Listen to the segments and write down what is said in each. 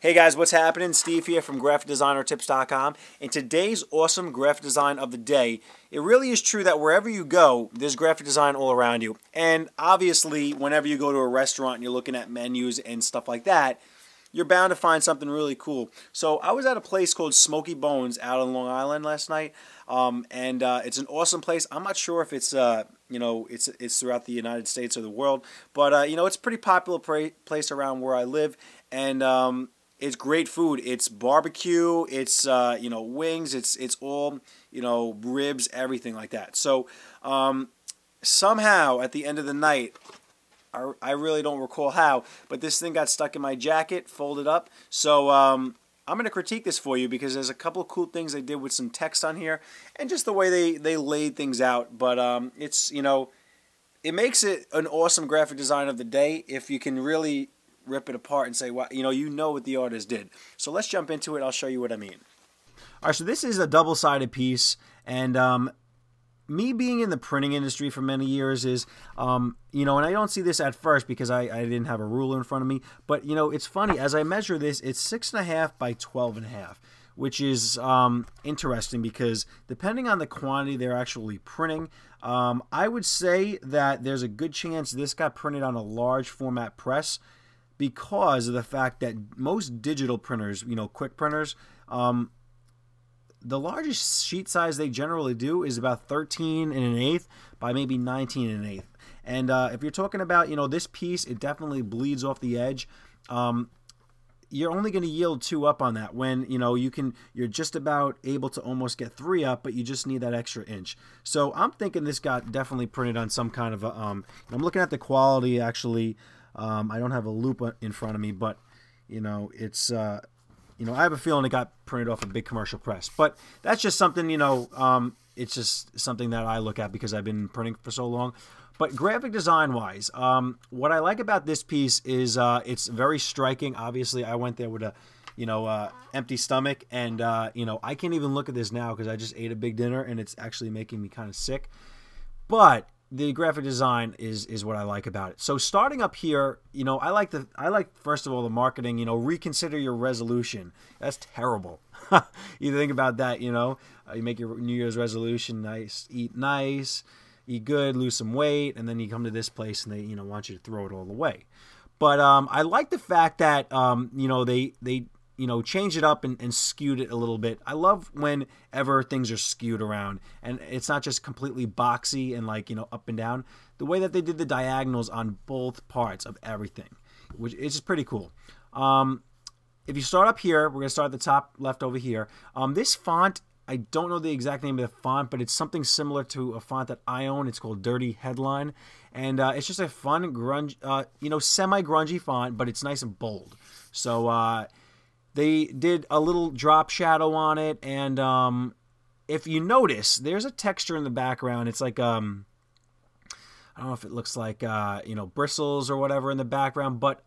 Hey guys, what's happening? Steve here from GraphicDesignerTips.com. And today's awesome graphic design of the day, it really is true that wherever you go, there's graphic design all around you. And obviously, whenever you go to a restaurant and you're looking at menus and stuff like that, you're bound to find something really cool. So I was at a place called Smoky Bones out on Long Island last night, and it's an awesome place. I'm not sure if it's it's throughout the United States or the world, but it's a pretty popular place around where I live, and it's great food. It's barbecue. It's wings. It's all ribs, everything like that. So somehow at the end of the night, I really don't recall how, but this thing got stuck in my jacket, folded up. So I'm going to critique this for you because there's a couple of cool things they did with some text on here and just the way they laid things out. But it makes it an awesome graphic design of the day if you can really rip it apart and say, well, you know what the artist did. So let's jump into it. I'll show you what I mean. All right, so this is a double-sided piece, and me being in the printing industry for many years is, and I don't see this at first because I didn't have a ruler in front of me, but, it's funny. As I measure this, it's 6.5 by 12.5, which is interesting because depending on the quantity they're actually printing, I would say that there's a good chance this got printed on a large format press because of the fact that most digital printers, quick printers, the largest sheet size they generally do is about 13 1/8 by maybe 19 1/8. And if you're talking about, this piece, it definitely bleeds off the edge. You're only going to yield 2 up on that when, you're just about able to almost get 3 up, but you just need that extra inch. So I'm thinking this got definitely printed on some kind of a, I'm looking at the quality actually. I don't have a loop in front of me, but, it's, I have a feeling it got printed off a big commercial press. But that's just something, it's just something that I look at because I've been printing for so long. But graphic design-wise, what I like about this piece is it's very striking. Obviously, I went there with a, empty stomach, and, I can't even look at this now because I just ate a big dinner, and it's actually making me kind of sick. But the graphic design is what I like about it. So starting up here, I like first of all the marketing. Reconsider your resolution. That's terrible. You think about that. You make your New Year's resolution: nice, eat good, lose some weight, and then you come to this place and they want you to throw it all away. But I like the fact that they changed it up and skewed it a little bit. I love whenever things are skewed around and it's not just completely boxy and up and down. The way that they did the diagonals on both parts of everything, which is just pretty cool. If you start up here, we're going to start at the top left over here. This font, I don't know the exact name of the font, but it's something similar to a font that I own. It's called Dirty Headline. And it's just a fun, grunge, semi-grungy font, but it's nice and bold. So, they did a little drop shadow on it, and if you notice, there's a texture in the background. It's like, I don't know if it looks like, bristles or whatever in the background, but,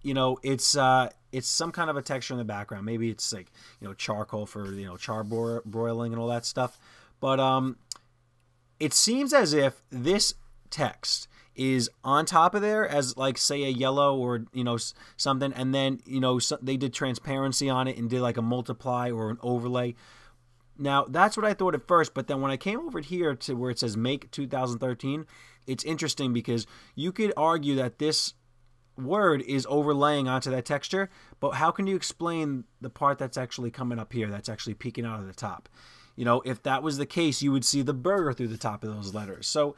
it's some kind of a texture in the background. Maybe it's like, charcoal for, broiling and all that stuff. But it seems as if this text is on top of there as say a yellow or something, and then they did transparency on it and did like a multiply or an overlay. Now that's what I thought at first, but then when I came over here to where it says Make 2013, it's interesting because you could argue that this word is overlaying onto that texture, but how can you explain the part that's actually coming up here, that's actually peeking out of the top? If that was the case, you would see the burger through the top of those letters. So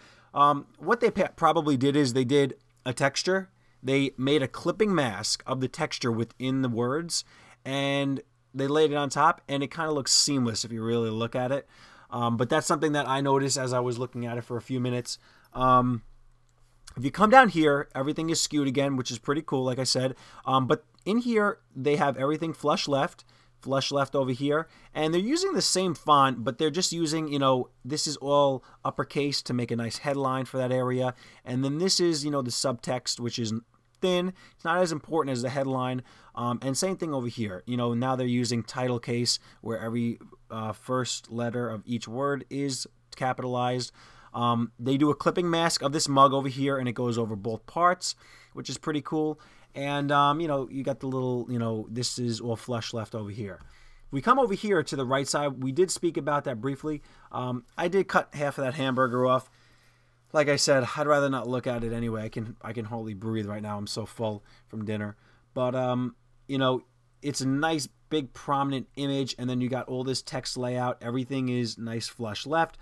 what they probably did is they did a texture. They made a clipping mask of the texture within the words, and they laid it on top, and it kind of looks seamless if you really look at it. But that's something that I noticed as I was looking at it for a few minutes. If you come down here, everything is skewed again, which is pretty cool, like I said. But in here, they have everything flush left over here, and they're using the same font, but they're just using, this is all uppercase to make a nice headline for that area, and then this is, the subtext, which is thin. It's not as important as the headline, and same thing over here. Now they're using title case, where every first letter of each word is capitalized. They do a clipping mask of this mug over here, and it goes over both parts, which is pretty cool. And, you know, you got the little, you know, this is all flush left over here. We come over here to the right side. We did speak about that briefly. I did cut half of that hamburger off. Like I said, I'd rather not look at it anyway. I can hardly breathe right now. I'm so full from dinner. But, you know, it's a nice, big, prominent image. And then you got all this text layout. Everything is nice flush left.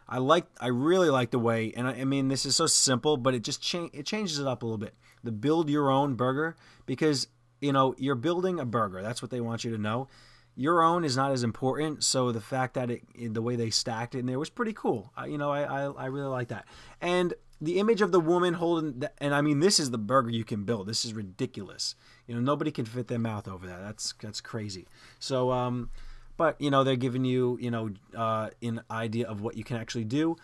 I really like the way, and I mean, this is so simple, but it just changes it up a little bit. The build your own burger, because, you know, you're building a burger. That's what they want you to know. Your own is not as important, so the fact that the way they stacked it in there was pretty cool. You know, I really like that. And the image of the woman holding, and I mean, this is the burger you can build. This is ridiculous. You know, nobody can fit their mouth over that. That's crazy. So, but, you know, they're giving you, you know, an idea of what you can actually do.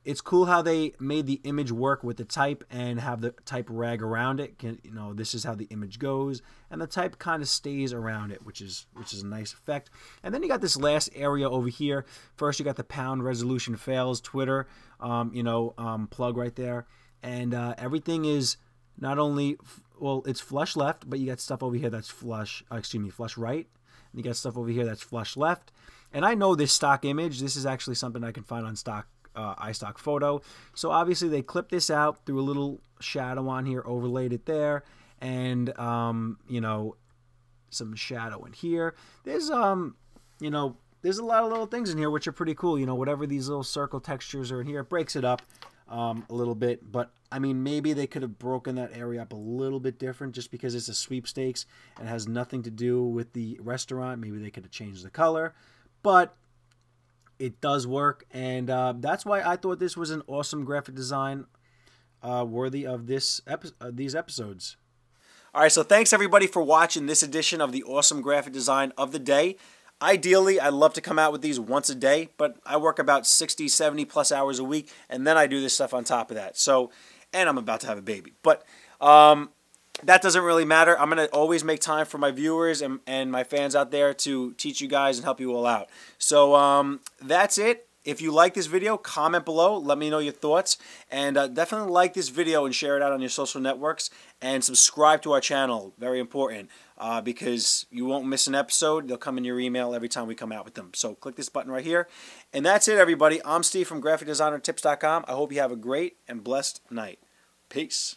It's cool how they made the image work with the type and have the type rag around it. You know, this is how the image goes, and the type kind of stays around it, which is a nice effect. And then you got this last area over here. First, you got the pound resolution fails Twitter, you know, plug right there, and everything is not only, well, it's flush left, but you got stuff over here that's flush right. And you got stuff over here that's flush left. And I know this stock image. This is actually something I can find on iStock Photo. So obviously they clipped this out, threw a little shadow on here, overlaid it there, and you know, some shadow in here. There's you know, there's a lot of little things in here which are pretty cool. You know, whatever these little circle textures are in here, it breaks it up a little bit. But I mean, maybe they could have broken that area up a little bit different, just because it's a sweepstakes and has nothing to do with the restaurant. Maybe they could have changed the color, but it does work, and that's why I thought this was an awesome graphic design worthy of these episodes. All right, so thanks everybody for watching this edition of the awesome graphic design of the day. Ideally, I'd love to come out with these once a day, but I work about 60, 70 plus hours a week, and then I do this stuff on top of that. So, and I'm about to have a baby. But that doesn't really matter. I'm going to always make time for my viewers and my fans out there to teach you guys and help you all out. So that's it. If you like this video, comment below. Let me know your thoughts. And definitely like this video and share it out on your social networks. And subscribe to our channel. Very important. Because you won't miss an episode. They'll come in your email every time we come out with them. So click this button right here. And that's it, everybody. I'm Steve from GraphicDesignerTips.com. I hope you have a great and blessed night. Peace.